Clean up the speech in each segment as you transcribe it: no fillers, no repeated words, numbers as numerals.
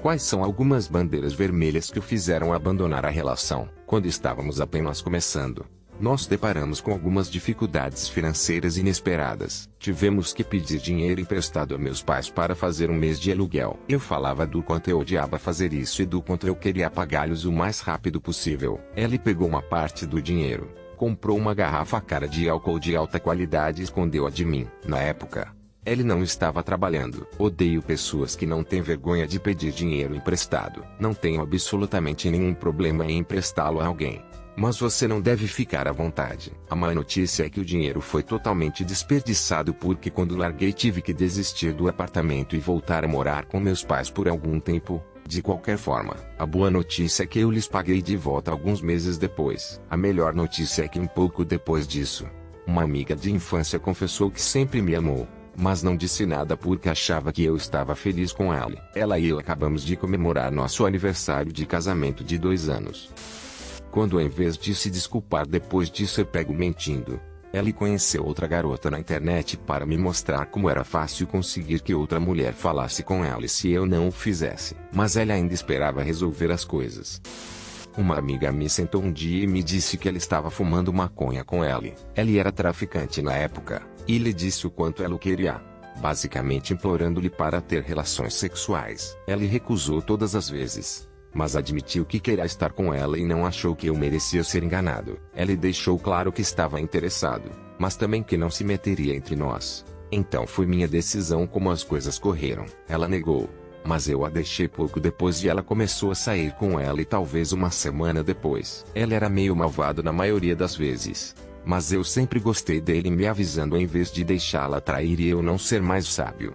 Quais são algumas bandeiras vermelhas que o fizeram abandonar a relação? Quando estávamos apenas começando, nós deparamos com algumas dificuldades financeiras inesperadas. Tivemos que pedir dinheiro emprestado a meus pais para fazer um mês de aluguel. Eu falava do quanto eu odiava fazer isso e do quanto eu queria pagá-los o mais rápido possível. Ele pegou uma parte do dinheiro, comprou uma garrafa cara de álcool de alta qualidade e escondeu-a de mim. Na época, ele não estava trabalhando. Odeio pessoas que não têm vergonha de pedir dinheiro emprestado. Não tenho absolutamente nenhum problema em emprestá-lo a alguém. Mas você não deve ficar à vontade. A má notícia é que o dinheiro foi totalmente desperdiçado porque quando larguei tive que desistir do apartamento e voltar a morar com meus pais por algum tempo. De qualquer forma, a boa notícia é que eu lhes paguei de volta alguns meses depois. A melhor notícia é que um pouco depois disso, uma amiga de infância confessou que sempre me amou, mas não disse nada porque achava que eu estava feliz com ela. Ela e eu acabamos de comemorar nosso aniversário de casamento de 2 anos. Quando em vez de se desculpar depois de ser pego mentindo, ela conheceu outra garota na internet para me mostrar como era fácil conseguir que outra mulher falasse com ela se eu não o fizesse. Mas ela ainda esperava resolver as coisas. Uma amiga me sentou um dia e me disse que ela estava fumando maconha com ela. Ela era traficante na época, e lhe disse o quanto ela o queria, basicamente implorando-lhe para ter relações sexuais. Ela recusou todas as vezes, mas admitiu que queria estar com ela e não achou que eu merecia ser enganado. Ela deixou claro que estava interessado, mas também que não se meteria entre nós. Então foi minha decisão como as coisas correram. Ela negou, mas eu a deixei pouco depois e ela começou a sair com ela e talvez uma semana depois. Ela era meio malvado na maioria das vezes, mas eu sempre gostei dele me avisando em vez de deixá-la trair e eu não ser mais sábio.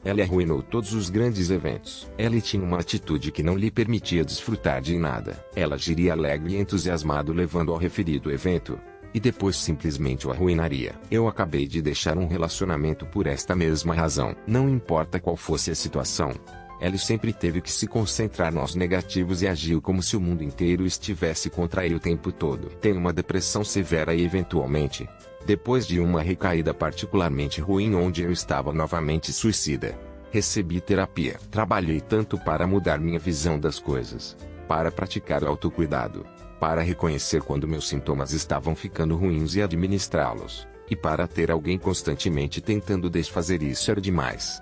Ela arruinou todos os grandes eventos. Ela tinha uma atitude que não lhe permitia desfrutar de nada. Ela agiria alegre e entusiasmado levando ao referido evento, e depois simplesmente o arruinaria. Eu acabei de deixar um relacionamento por esta mesma razão. Não importa qual fosse a situação, ela sempre teve que se concentrar nos negativos e agiu como se o mundo inteiro estivesse contra ele o tempo todo. Tem uma depressão severa e eventualmente, depois de uma recaída particularmente ruim onde eu estava novamente suicida, recebi terapia. Trabalhei tanto para mudar minha visão das coisas, para praticar o autocuidado, para reconhecer quando meus sintomas estavam ficando ruins e administrá-los, e para ter alguém constantemente tentando desfazer isso era demais.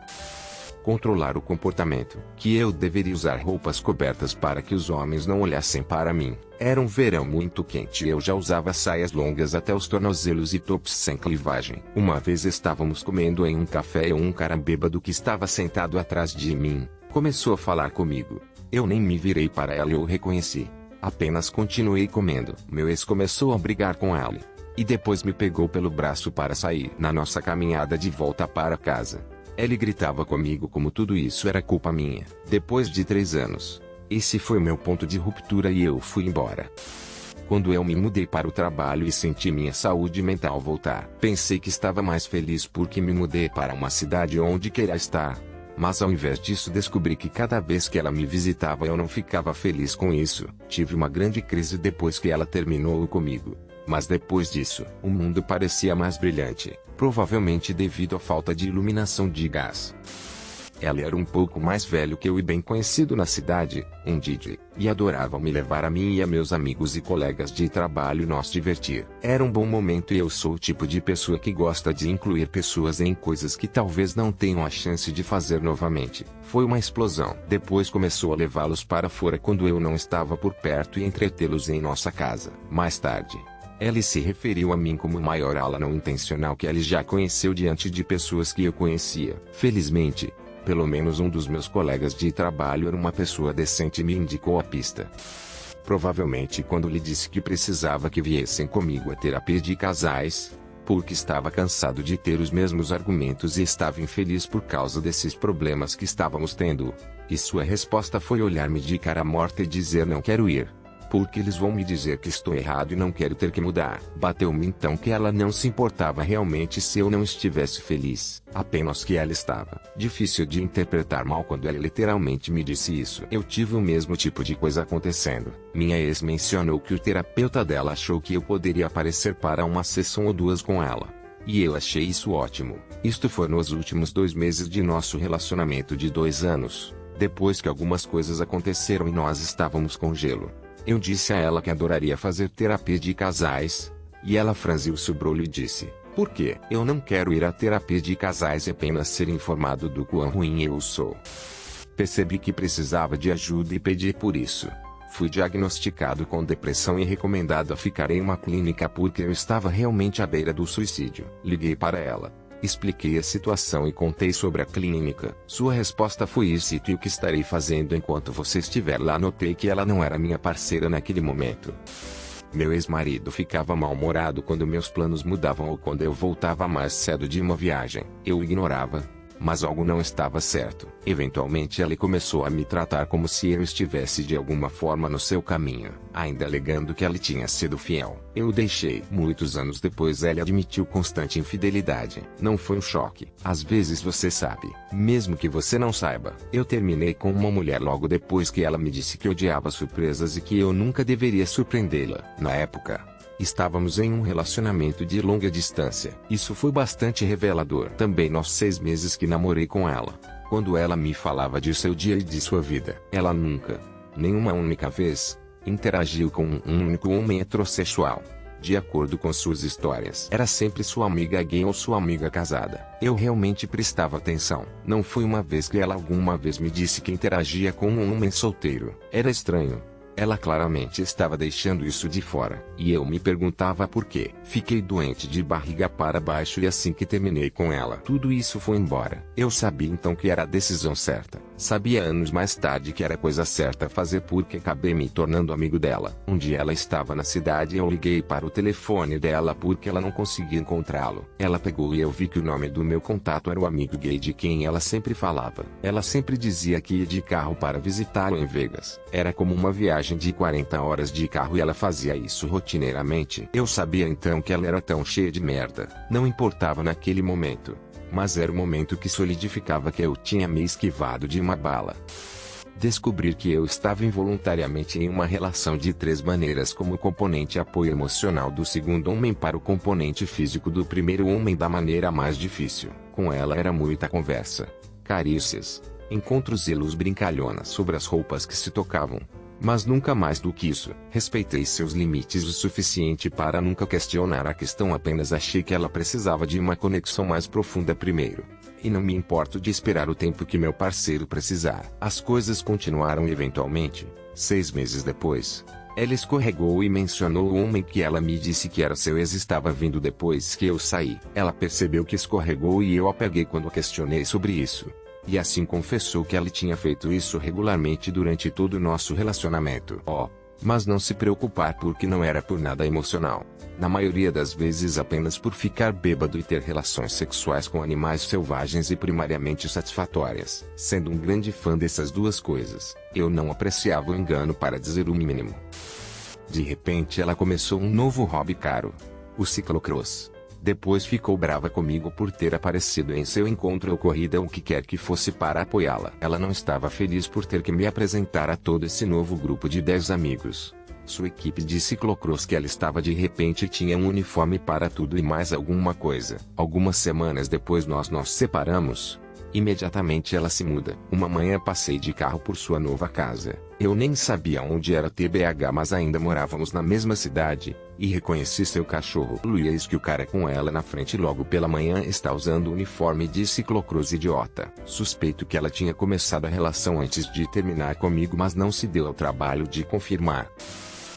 Controlar o comportamento. Que eu deveria usar roupas cobertas para que os homens não olhassem para mim. Era um verão muito quente e eu já usava saias longas até os tornozelos e tops sem clivagem. Uma vez estávamos comendo em um café e um cara bêbado que estava sentado atrás de mim começou a falar comigo. Eu nem me virei para ela e o reconheci. Apenas continuei comendo. Meu ex começou a brigar com ela, e depois me pegou pelo braço para sair. Na nossa caminhada de volta para casa, ele gritava comigo como tudo isso era culpa minha. Depois de 3 anos, esse foi meu ponto de ruptura e eu fui embora. Quando eu me mudei para o trabalho e senti minha saúde mental voltar, pensei que estava mais feliz porque me mudei para uma cidade onde queria estar. Mas ao invés disso descobri que cada vez que ela me visitava eu não ficava feliz com isso. Tive uma grande crise depois que ela terminou comigo. Mas depois disso, o mundo parecia mais brilhante, provavelmente devido à falta de iluminação de gás. Ela era um pouco mais velho que eu e bem conhecido na cidade, um DJ, e adorava me levar a mim e a meus amigos e colegas de trabalho nos divertir. Era um bom momento e eu sou o tipo de pessoa que gosta de incluir pessoas em coisas que talvez não tenham a chance de fazer novamente. Foi uma explosão. Depois começou a levá-los para fora quando eu não estava por perto e entretê-los em nossa casa. Mais tarde, ela se referiu a mim como o maior ala não intencional que ele já conheceu diante de pessoas que eu conhecia. Felizmente, pelo menos um dos meus colegas de trabalho era uma pessoa decente e me indicou a pista. Provavelmente quando lhe disse que precisava que viessem comigo a terapia de casais, porque estava cansado de ter os mesmos argumentos e estava infeliz por causa desses problemas que estávamos tendo, e sua resposta foi olhar-me de cara morta e dizer não quero ir, porque eles vão me dizer que estou errado e não quero ter que mudar. Bateu-me então que ela não se importava realmente se eu não estivesse feliz, apenas que ela estava. Difícil de interpretar mal quando ela literalmente me disse isso. Eu tive o mesmo tipo de coisa acontecendo. Minha ex mencionou que o terapeuta dela achou que eu poderia aparecer para uma sessão ou 2 com ela. E eu achei isso ótimo. Isto foi nos últimos 2 meses de nosso relacionamento de 2 anos. Depois que algumas coisas aconteceram e nós estávamos com gelo, eu disse a ela que adoraria fazer terapia de casais, e ela franziu o sobrancelho e disse: por quê? Eu não quero ir à terapia de casais e apenas ser informado do quão ruim eu sou. Percebi que precisava de ajuda e pedi por isso. Fui diagnosticado com depressão e recomendado a ficar em uma clínica porque eu estava realmente à beira do suicídio. Liguei para ela, expliquei a situação e contei sobre a clínica. Sua resposta foi isso e o que estarei fazendo enquanto você estiver lá. Notei que ela não era minha parceira naquele momento. Meu ex-marido ficava mal-humorado quando meus planos mudavam ou quando eu voltava mais cedo de uma viagem. Eu o ignorava, mas algo não estava certo. Eventualmente ela começou a me tratar como se eu estivesse de alguma forma no seu caminho, ainda alegando que ela tinha sido fiel. Eu o deixei. Muitos anos depois ela admitiu constante infidelidade. Não foi um choque. Às vezes você sabe, mesmo que você não saiba. Eu terminei com uma mulher logo depois que ela me disse que odiava surpresas e que eu nunca deveria surpreendê-la. Na época, estávamos em um relacionamento de longa distância. Isso foi bastante revelador. Também nos 6 meses que namorei com ela, quando ela me falava de seu dia e de sua vida, ela nunca, nenhuma única vez, interagiu com um único homem heterossexual. De acordo com suas histórias, era sempre sua amiga gay ou sua amiga casada. Eu realmente prestava atenção. Não foi uma vez que ela alguma vez me disse que interagia com um homem solteiro. Era estranho. Ela claramente estava deixando isso de fora, e eu me perguntava por quê. Fiquei doente de barriga para baixo e assim que terminei com ela, tudo isso foi embora. Eu sabia então que era a decisão certa. Sabia anos mais tarde que era a coisa certa a fazer porque acabei me tornando amigo dela. Um dia ela estava na cidade e eu liguei para o telefone dela porque ela não conseguia encontrá-lo. Ela pegou e eu vi que o nome do meu contato era o amigo gay de quem ela sempre falava. Ela sempre dizia que ia de carro para visitá-lo em Vegas. Era como uma viagem de 40 horas de carro e ela fazia isso rotineiramente. Eu sabia então que ela era tão cheia de merda. Não importava naquele momento, mas era o momento que solidificava que eu tinha me esquivado de uma bala. Descobrir que eu estava involuntariamente em uma relação de 3 maneiras, como o componente apoio emocional do segundo homem para o componente físico do primeiro homem da maneira mais difícil. Com ela era muita conversa, carícias, encontros e luz brincalhona sobre as roupas que se tocavam. Mas nunca mais do que isso. Respeitei seus limites o suficiente para nunca questionar a questão, apenas achei que ela precisava de uma conexão mais profunda primeiro. E não me importo de esperar o tempo que meu parceiro precisar. As coisas continuaram e eventualmente, 6 meses depois, ela escorregou e mencionou o homem que ela me disse que era seu ex estava vindo depois que eu saí. Ela percebeu que escorregou e eu a peguei quando questionei sobre isso. E assim confessou que ela tinha feito isso regularmente durante todo o nosso relacionamento. Mas não se preocupar porque não era por nada emocional. Na maioria das vezes apenas por ficar bêbado e ter relações sexuais com animais selvagens e primariamente satisfatórias. Sendo um grande fã dessas duas coisas, eu não apreciava o engano para dizer o mínimo. De repente ela começou um novo hobby caro: o ciclocross. Depois ficou brava comigo por ter aparecido em seu encontro ou corrida ou o que quer que fosse para apoiá-la. Ela não estava feliz por ter que me apresentar a todo esse novo grupo de 10 amigos. Sua equipe de ciclocross que ela estava de repente tinha um uniforme para tudo e mais alguma coisa. Algumas semanas depois nós nos separamos. Imediatamente ela se muda. Uma manhã passei de carro por sua nova casa. Eu nem sabia onde era TBH, mas ainda morávamos na mesma cidade, e reconheci seu cachorro. Luiz, que o cara com ela na frente logo pela manhã está usando o uniforme de ciclocross idiota. Suspeito que ela tinha começado a relação antes de terminar comigo, mas não se deu ao trabalho de confirmar.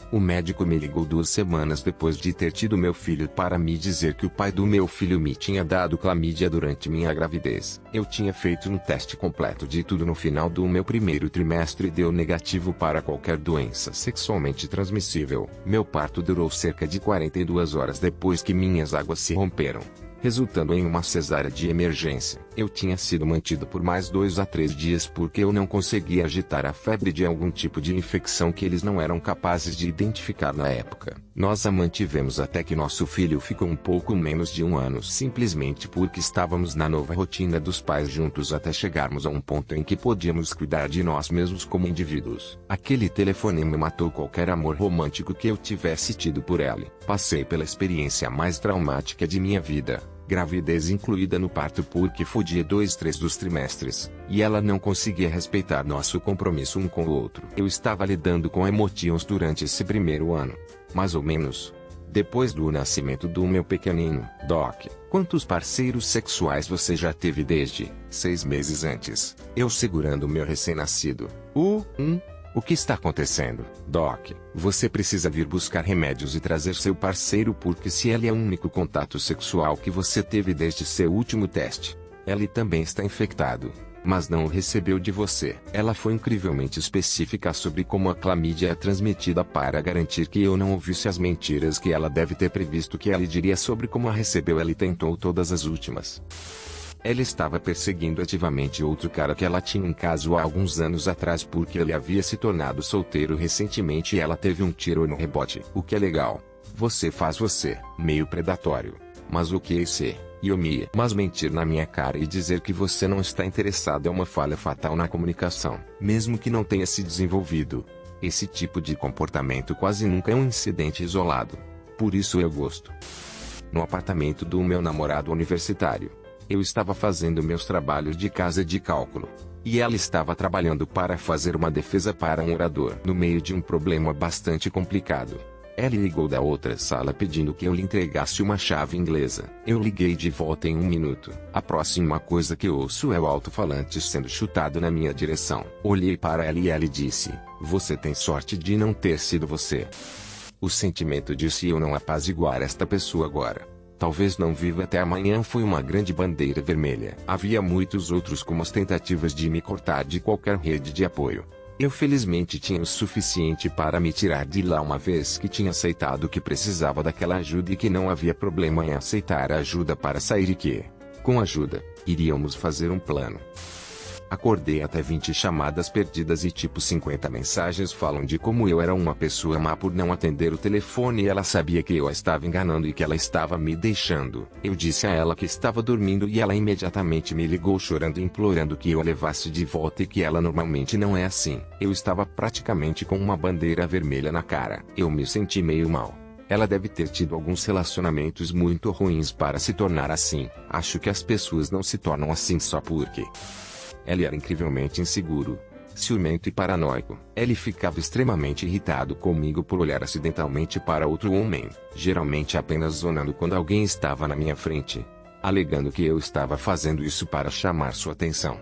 O médico me ligou 2 semanas depois de ter tido meu filho para me dizer que o pai do meu filho me tinha dado clamídia durante minha gravidez. Eu tinha feito um teste completo de tudo no final do meu primeiro trimestre e deu negativo para qualquer doença sexualmente transmissível. Meu parto durou cerca de 42 horas depois que minhas águas se romperam, resultando em uma cesárea de emergência. Eu tinha sido mantido por mais 2 a 3 dias porque eu não conseguia agitar a febre de algum tipo de infecção que eles não eram capazes de identificar na época. Nós a mantivemos até que nosso filho ficou um pouco menos de 1 ano, simplesmente porque estávamos na nova rotina dos pais juntos até chegarmos a um ponto em que podíamos cuidar de nós mesmos como indivíduos. Aquele telefonema matou qualquer amor romântico que eu tivesse tido por ela. Passei pela experiência mais traumática de minha vida. Gravidez incluída no parto porque fudia 2/3 dos trimestres, e ela não conseguia respeitar nosso compromisso um com o outro. Eu estava lidando com emotions durante esse primeiro ano. Mais ou menos. Depois do nascimento do meu pequenino, Doc, quantos parceiros sexuais você já teve desde 6 meses antes? Eu segurando meu recém-nascido. O que está acontecendo, Doc? Você precisa vir buscar remédios e trazer seu parceiro porque se ele é o único contato sexual que você teve desde seu último teste, ele também está infectado, mas não o recebeu de você. Ela foi incrivelmente específica sobre como a clamídia é transmitida para garantir que eu não ouvisse as mentiras que ela deve ter previsto que ela diria sobre como a recebeu. Ela tentou todas as últimas. Ela estava perseguindo ativamente outro cara que ela tinha em caso há alguns anos atrás porque ele havia se tornado solteiro recentemente e ela teve um tiro no rebote. O que é legal. Você faz você, meio predatório. Mas o que é ser? Mas mentir na minha cara e dizer que você não está interessado é uma falha fatal na comunicação. Mesmo que não tenha se desenvolvido. Esse tipo de comportamento quase nunca é um incidente isolado. Por isso eu gosto. No apartamento do meu namorado universitário. Eu estava fazendo meus trabalhos de casa de cálculo. E ela estava trabalhando para fazer uma defesa para um orador. No meio de um problema bastante complicado. Ela ligou da outra sala pedindo que eu lhe entregasse uma chave inglesa. Eu liguei de volta em 1 minuto. A próxima coisa que ouço é o alto-falante sendo chutado na minha direção. Olhei para ela e ela disse, você tem sorte de não ter sido você. O sentimento de se eu não apaziguar esta pessoa agora. Talvez não viva até amanhã foi uma grande bandeira vermelha. Havia muitos outros como as tentativas de me cortar de qualquer rede de apoio. Eu felizmente tinha o suficiente para me tirar de lá uma vez que tinha aceitado que precisava daquela ajuda e que não havia problema em aceitar a ajuda para sair e que, com ajuda, iríamos fazer um plano. Acordei até 20 chamadas perdidas e tipo 50 mensagens falam de como eu era uma pessoa má por não atender o telefone e ela sabia que eu a estava enganando e que ela estava me deixando. Eu disse a ela que estava dormindo e ela imediatamente me ligou chorando e implorando que eu a levasse de volta e que ela normalmente não é assim. Eu estava praticamente com uma bandeira vermelha na cara. Eu me senti meio mal. Ela deve ter tido alguns relacionamentos muito ruins para se tornar assim. Acho que as pessoas não se tornam assim só porque... Ele era incrivelmente inseguro, ciumento e paranoico. Ele ficava extremamente irritado comigo por olhar acidentalmente para outro homem, geralmente apenas zonando quando alguém estava na minha frente, alegando que eu estava fazendo isso para chamar sua atenção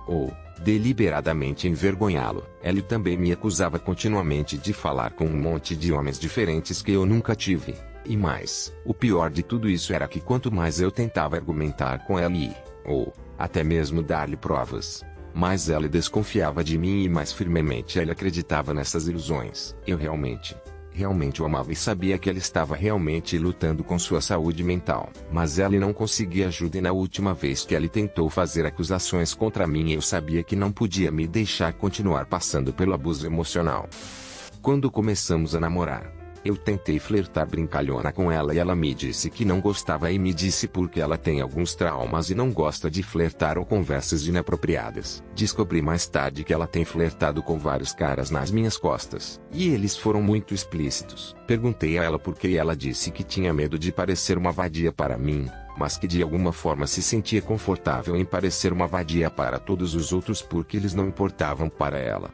ou deliberadamente envergonhá-lo. Ele também me acusava continuamente de falar com um monte de homens diferentes que eu nunca tive. E mais, o pior de tudo isso era que quanto mais eu tentava argumentar com ele, ou até mesmo dar-lhe provas, mais ela desconfiava de mim e mais firmemente ela acreditava nessas ilusões. Eu realmente o amava e sabia que ela estava realmente lutando com sua saúde mental. Mas ela não conseguia ajuda e na última vez que ela tentou fazer acusações contra mim eu sabia que não podia me deixar continuar passando pelo abuso emocional. Quando começamos a namorar, eu tentei flertar brincalhona com ela e ela me disse que não gostava e me disse porque ela tem alguns traumas e não gosta de flertar ou conversas inapropriadas. Descobri mais tarde que ela tem flertado com vários caras nas minhas costas. E eles foram muito explícitos. Perguntei a ela porque ela disse que tinha medo de parecer uma vadia para mim, mas que de alguma forma se sentia confortável em parecer uma vadia para todos os outros porque eles não importavam para ela.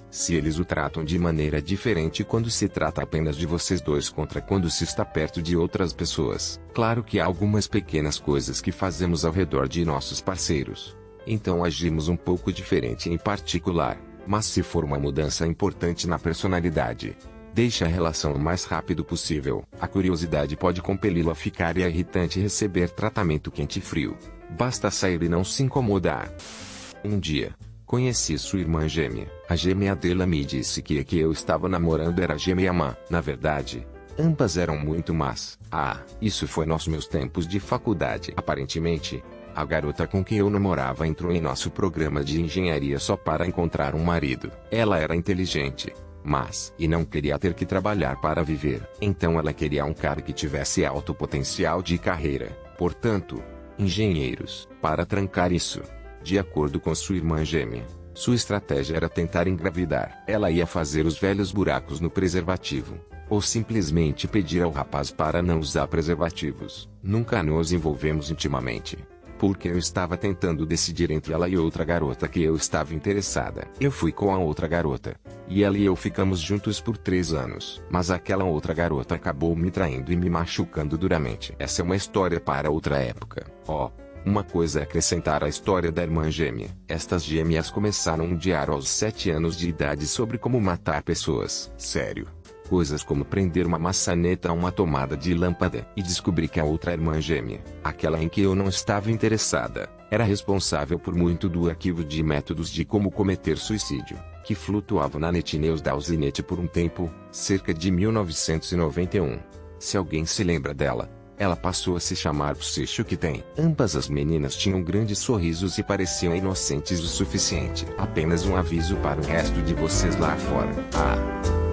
Se eles o tratam de maneira diferente quando se trata apenas de vocês dois contra quando se está perto de outras pessoas. Claro que há algumas pequenas coisas que fazemos ao redor de nossos parceiros. Então agimos um pouco diferente em particular, mas se for uma mudança importante na personalidade, deixe a relação o mais rápido possível. A curiosidade pode compeli-lo a ficar e é irritante receber tratamento quente e frio. Basta sair e não se incomodar. Um dia, conheci sua irmã gêmea. A gêmea dela me disse que a que eu estava namorando era gêmea má. Na verdade, ambas eram muito más. Isso foi nos meus tempos de faculdade. Aparentemente, a garota com quem eu namorava entrou em nosso programa de engenharia só para encontrar um marido. Ela era inteligente, mas não queria ter que trabalhar para viver. Então ela queria um cara que tivesse alto potencial de carreira. Portanto, engenheiros. Para trancar isso, de acordo com sua irmã gêmea, Sua estratégia era tentar engravidar. Ela ia fazer os velhos buracos no preservativo. Ou simplesmente pedir ao rapaz para não usar preservativos. Nunca nos envolvemos intimamente. Porque eu estava tentando decidir entre ela e outra garota que eu estava interessada. Eu fui com a outra garota. E ela e eu ficamos juntos por 3 anos. Mas aquela outra garota acabou me traindo e me machucando duramente. Essa é uma história para outra época. Uma coisa a acrescentar à história da irmã gêmea. Estas gêmeas começaram um diário aos 7 anos de idade sobre como matar pessoas. Sério. Coisas como prender uma maçaneta a uma tomada de lâmpada. E descobri que a outra irmã gêmea, aquela em que eu não estava interessada, era responsável por muito do arquivo de métodos de como cometer suicídio, que flutuava na NetNews da Usenet por um tempo, cerca de 1991. Se alguém se lembra dela, ela passou a se chamar Psycho que tem. Ambas as meninas tinham grandes sorrisos e pareciam inocentes o suficiente. Apenas um aviso para o resto de vocês lá fora.